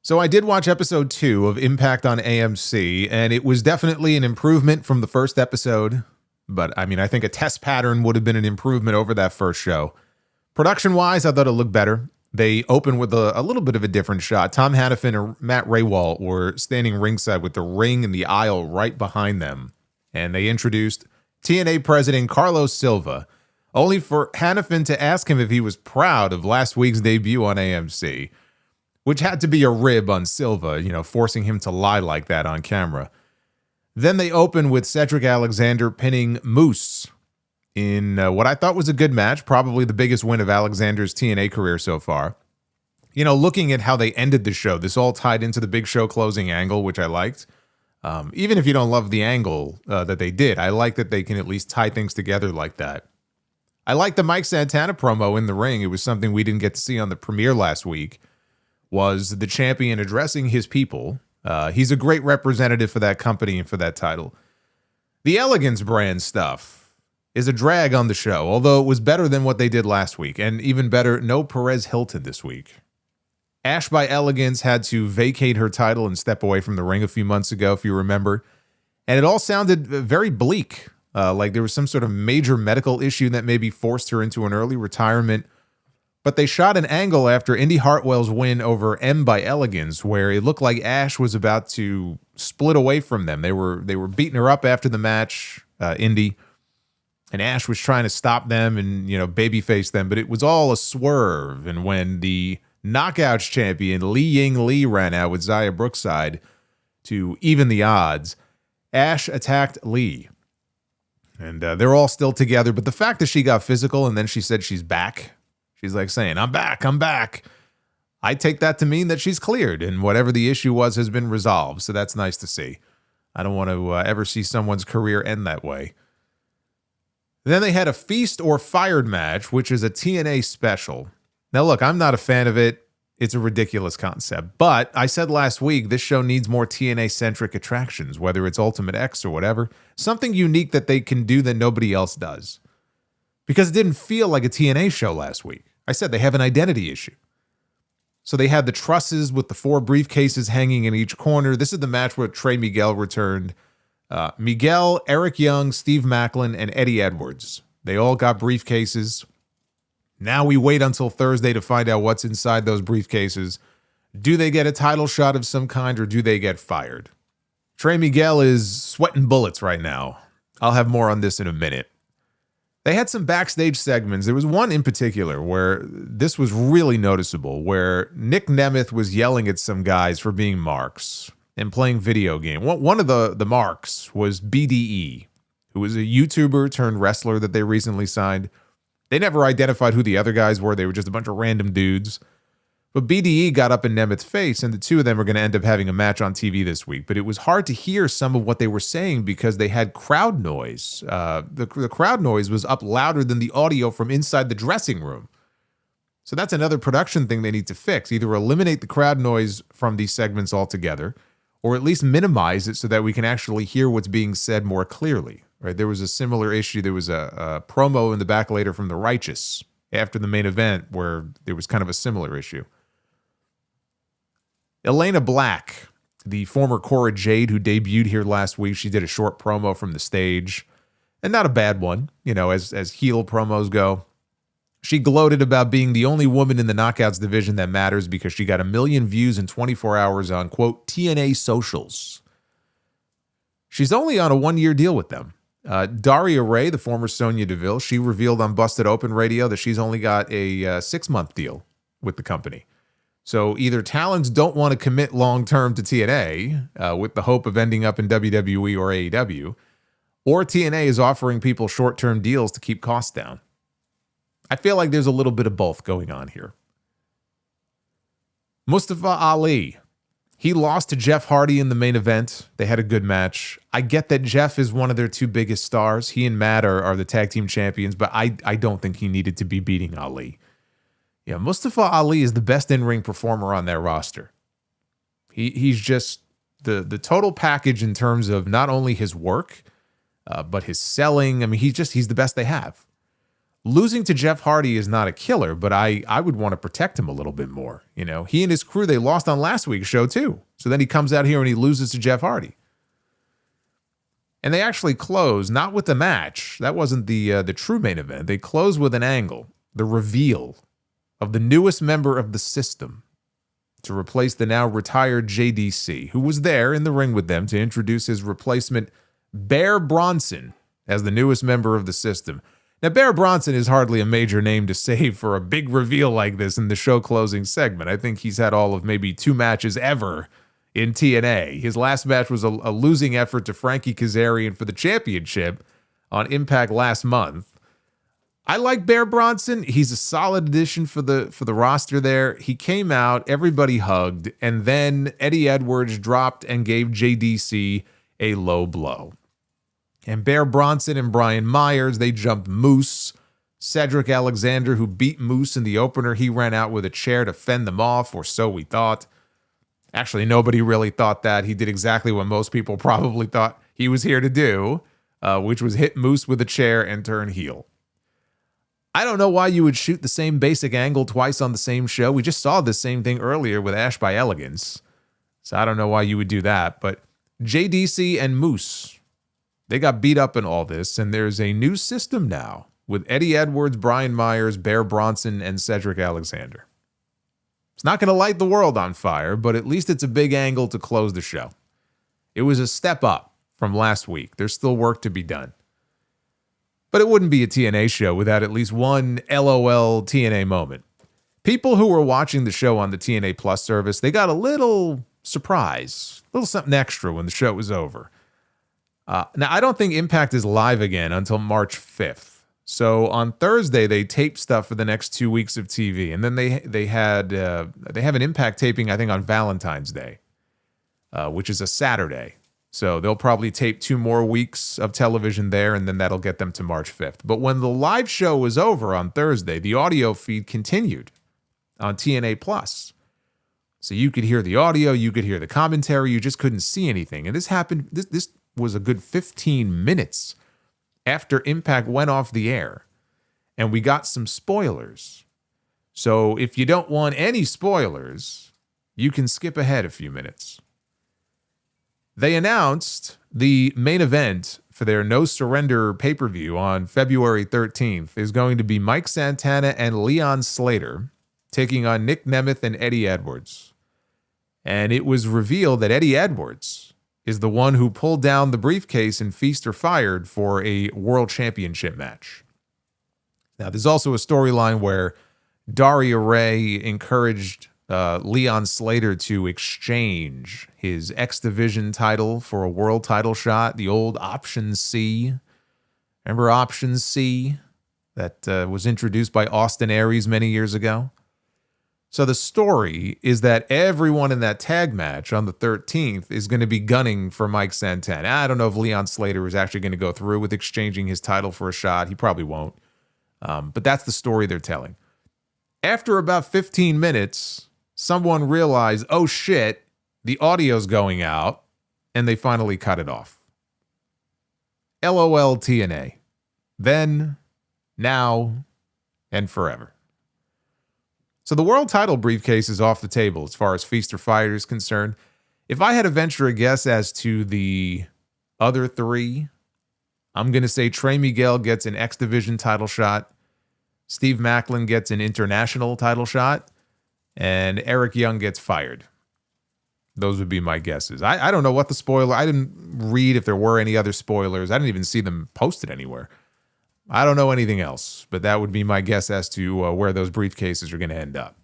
So I did watch episode 2 of Impact on AMC, and it was definitely an improvement from the first episode. But I mean, I think a test pattern would have been an improvement over that first show. Production-wise, I thought it looked better. They opened with a little bit of a different shot. Tom Hannafin and Matt Raywalt were standing ringside with the ring and the aisle right behind them. And they introduced TNA president Carlos Silva, only for Hannafin to ask him if he was proud of last week's debut on AMC, which had to be a rib on Silva, forcing him to lie like that on camera. Then they opened with Cedric Alexander pinning Moose in what I thought was a good match, probably the biggest win of Alexander's TNA career so far. Looking at how they ended the show, this all tied into the Big Show closing angle, which I liked. Even if you don't love the angle that they did, I like that they can at least tie things together like that. I like the Mike Santana promo in the ring. It was something we didn't get to see on the premiere last week, was the champion addressing his people. He's a great representative for that company and for that title. The Elegance brand stuff is a drag on the show, although it was better than what they did last week, and even better, no Perez Hilton this week. Ash by Elegance had to vacate her title and step away from the ring a few months ago, if you remember, and it all sounded very bleak, like there was some sort of major medical issue that maybe forced her into an early retirement. But they shot an angle after Indy Hartwell's win over M by Elegance, where it looked like Ash was about to split away from them. They were beating her up after the match, Indy, and Ash was trying to stop them and babyface them, but it was all a swerve. And when the Knockouts champion Li Ying Lee ran out with Zaya Brookside to even the odds, Ash attacked Lee, and they're all still together. But the fact that she got physical and then she said she's back. She's like saying, I'm back. I take that to mean that she's cleared and whatever the issue was has been resolved. So that's nice to see. I don't want to ever see someone's career end that way. Then they had a Feast or Fired match, which is a TNA special. Now, look, I'm not a fan of it. It's a ridiculous concept. But I said last week, this show needs more TNA-centric attractions, whether it's Ultimate X or whatever. Something unique that they can do that nobody else does. Because it didn't feel like a TNA show last week. I said they have an identity issue. So they had the trusses with the 4 briefcases hanging in each corner. This is the match where Trey Miguel returned. Miguel, Eric Young, Steve Macklin, and Eddie Edwards. They all got briefcases. Now we wait until Thursday to find out what's inside those briefcases. Do they get a title shot of some kind or do they get fired? Trey Miguel is sweating bullets right now. I'll have more on this in a minute. They had some backstage segments. There was one in particular where this was really noticeable, where Nick Nemeth was yelling at some guys for being marks and playing video game. One of the marks was BDE, who was a YouTuber turned wrestler that they recently signed. They never identified who the other guys were. They were just a bunch of random dudes. But BDE got up in Nemeth's face, and the two of them are going to end up having a match on TV this week. But it was hard to hear some of what they were saying because they had crowd noise. The crowd noise was up louder than the audio from inside the dressing room. So that's another production thing they need to fix. Either eliminate the crowd noise from these segments altogether, or at least minimize it so that we can actually hear what's being said more clearly. Right? There was a similar issue. There was a promo in the back later from The Righteous after the main event where there was kind of a similar issue. Elena Black, the former Cora Jade who debuted here last week, she did a short promo from the stage, and not a bad one, as heel promos go. She gloated about being the only woman in the Knockouts division that matters because she got 1 million views in 24 hours on, quote, TNA socials. She's only on a 1-year deal with them. Daria Ray, the former Sonya Deville, she revealed on Busted Open Radio that she's only got a 6-month deal with the company. So either talents don't want to commit long-term to TNA with the hope of ending up in WWE or AEW, or TNA is offering people short-term deals to keep costs down. I feel like there's a little bit of both going on here. Mustafa Ali. He lost to Jeff Hardy in the main event. They had a good match. I get that Jeff is one of their 2 biggest stars. He and Matt are the tag team champions, but I don't think he needed to be beating Ali. Yeah, Mustafa Ali is the best in-ring performer on their roster. He's just the total package in terms of not only his work, but his selling. I mean, he's the best they have. Losing to Jeff Hardy is not a killer, but I would want to protect him a little bit more. You know, he and his crew, they lost on last week's show too. So then he comes out here and he loses to Jeff Hardy. And they actually close, not with the match. That wasn't the true main event. They close with an angle, the reveal of the newest member of the system to replace the now retired JDC, who was there in the ring with them to introduce his replacement, Bear Bronson, as the newest member of the system. Now, Bear Bronson is hardly a major name to save for a big reveal like this in the show closing segment. I think he's had all of maybe 2 matches ever in TNA. His last match was a losing effort to Frankie Kazarian for the championship on Impact last month. I like Bear Bronson. He's a solid addition for the roster there. He came out, everybody hugged, and then Eddie Edwards dropped and gave JDC a low blow. And Bear Bronson and Brian Myers, they jumped Moose. Cedric Alexander, who beat Moose in the opener, he ran out with a chair to fend them off, or so we thought. Actually, nobody really thought that. He did exactly what most people probably thought he was here to do, which was hit Moose with a chair and turn heel. I don't know why you would shoot the same basic angle twice on the same show. We just saw the same thing earlier with Ash by Elegance. So I don't know why you would do that. But JDC and Moose, they got beat up in all this, and there's a new system now with Eddie Edwards, Brian Myers, Bear Bronson, and Cedric Alexander. It's not going to light the world on fire, but at least it's a big angle to close the show. It was a step up from last week. There's still work to be done. But it wouldn't be a TNA show without at least one LOL TNA moment. People who were watching the show on the TNA Plus service, they got a little surprise, a little something extra when the show was over. Now, I don't think Impact is live again until March 5th. So on Thursday, they taped stuff for the next 2 weeks of TV. And then they have an Impact taping, I think, on Valentine's Day, which is a Saturday. So they'll probably tape 2 more weeks of television there, and then that'll get them to March 5th. But when the live show was over on Thursday, the audio feed continued on TNA Plus. So you could hear the audio, you could hear the commentary, you just couldn't see anything. And this happened, this was a good 15 minutes after Impact went off the air. And we got some spoilers. So if you don't want any spoilers, you can skip ahead a few minutes. They announced the main event for their No Surrender pay-per-view on February 13th is going to be Mike Santana and Leon Slater taking on Nick Nemeth and Eddie Edwards. And it was revealed that Eddie Edwards is the one who pulled down the briefcase in Feast or Fired for a world championship match. Now, there's also a storyline where Daria Ray encouraged Leon Slater to exchange his X Division title for a world title shot, the old Option C. Remember Option C that was introduced by Austin Aries many years ago? So the story is that everyone in that tag match on the 13th is going to be gunning for Mike Santana. I don't know if Leon Slater is actually going to go through with exchanging his title for a shot. He probably won't. But that's the story they're telling. After about 15 minutes, someone realized, oh shit, the audio's going out, and they finally cut it off. LOL TNA. Then, now, and forever. So the world title briefcase is off the table as far as Feast or Fired is concerned. If I had to venture a guess as to the other 3, I'm going to say Trey Miguel gets an X Division title shot, Steve Macklin gets an international title shot, and Eric Young gets fired. Those would be my guesses. I don't know what the spoiler... I didn't read if there were any other spoilers. I didn't even see them posted anywhere. I don't know anything else, but that would be my guess as to where those briefcases are going to end up.